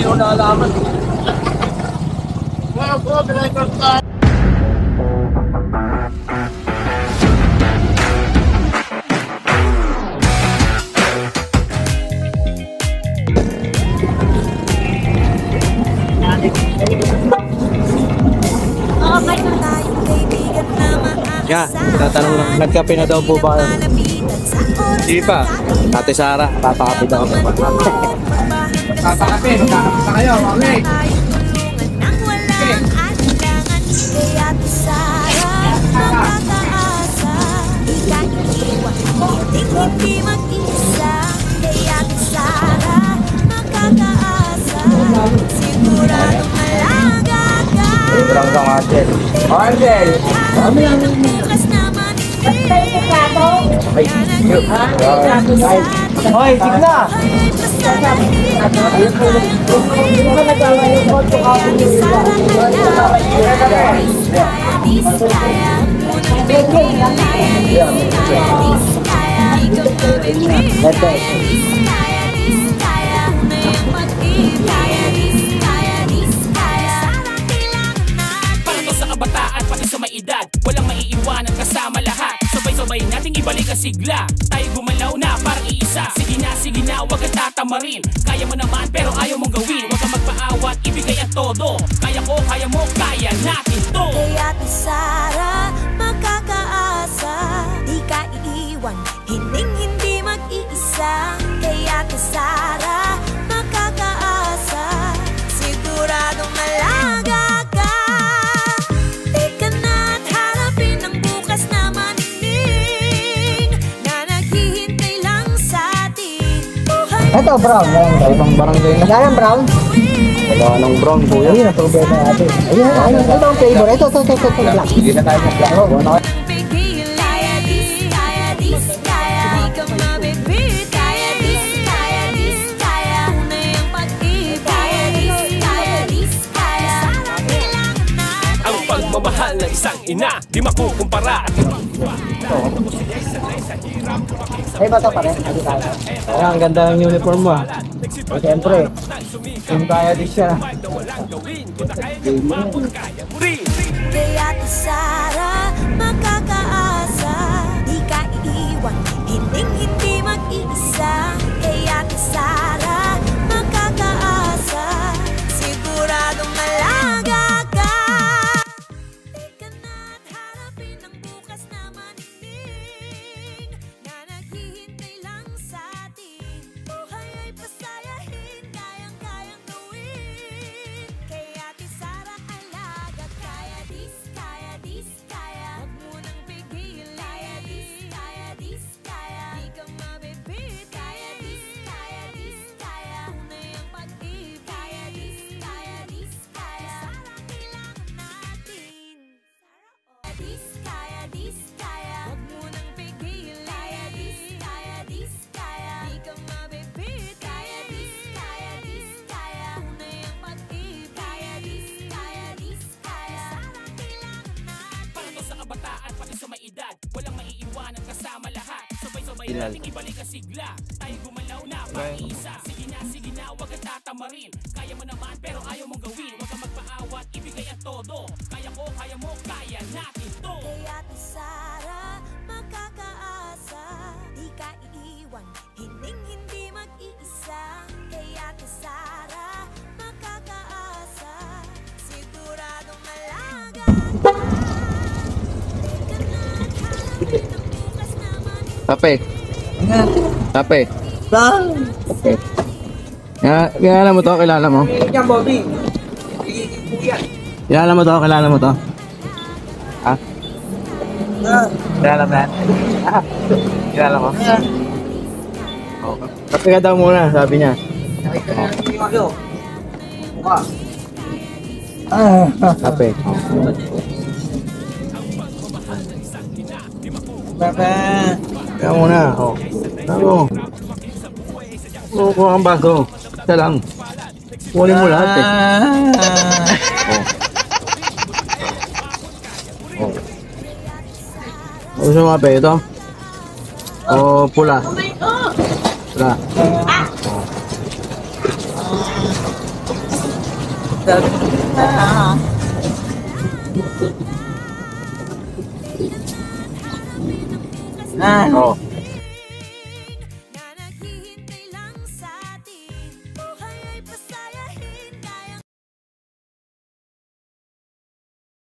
ko naalaman. Wow, bro, pinag-record tayo. Yeah, tatanong lang, nagkape na daw po ba kayo? Hindi pa. Ate Sara, papakapit ako. Papakape, magkakape na kayo, okay? Librang kang Angel. Angel! Kami lang. Ay, hoy, sigla! Walang maiiwanan kasama lahat. Sabay-sabay nating ibalik ang sigla. Tayo gumalaw na parang iisa. Sige na, wag kang tatamarin. Kaya mo naman pero ayaw mong gawin. Wag kang magpaawat, ibigay ang todo. Kaya ko, kaya mo, kaya natin to. Kaya Ate Sara, makakaasa. Di ka iiwan, hindi mag-iisa. Kaya Ate Sara, makakaasa. Siguradong malaga. Ito, brown. Ibang barangay na. Wala yung brown. Wala nang brown po yan. Ayun, ito beta natin. Ayun, ito ang flavor. Ito, black. Hindi na tayo mag-black. Ang pagmamahal ng isang ina, di makukumpara. Ay, bata pa rin. Kaya ang ganda ng uniform mo. Siyempre. Kung kaya din siya. Kaya Ate Sara, makakaasa. Di ka iiwan, hindi mag-iisa. Kaya Ate Sara, makakaasa. Siguradong malaga ka. Teka na't harapin ang bukas na maninig na naghihintay lang sa atin. Buhay ay pasayahin, kayang-kayang gawin. Kaya Ate Sara, alaga. Kaya dis, kaya. Huwag mo nang pigil. Kaya dis, kaya. Di ka mabibit. Kaya dis, kaya. Tunay ang pag-ibig. Kaya dis, kaya. Sara, kailangan natin. Kaya dis, kaya. Huwag mo nang pigil. Kaya dis, kaya. Di ka mabibit. Kaya dis, kaya. Tunay ang pag-ibig. Kaya dis, kaya. Sara, kailangan natin. Para to sa kabataan, pati sa may edad. Walang maiiwanan kasama lahat. Sabay-sabay nating ibalik ang sigla. Tayo gumalaw na parang iisa. Sige na, wag kang tatamarin. Kaya mo naman pero ayaw mong gawin. Wag kang magpaawat, ibigay ang todo. Kaya ko, kaya mo, kaya natin to. Kaya Ate Sara, makakaasa. Di ka iiwan, hindi mag-iisa. Kaya Ate Sara, makakaasa. Siguradong malaga ka. Teka na't harapin ang bukas na Kape. Kape. Brown. Kape. Kilala mo to? Kilala mo? Yan, Bobby. Kilala mo to? Kilala mo to? Ha? Kilala mo yan? Kilala mo? Okay. Kape ka daw muna, sabi niya. Kape. Papa. Kaya muna. Ano? Kuha ang baso. Isa lang. Kunin mo lahat eh. Gusto mo kape ito? O pula? Pula. Ah, Oh.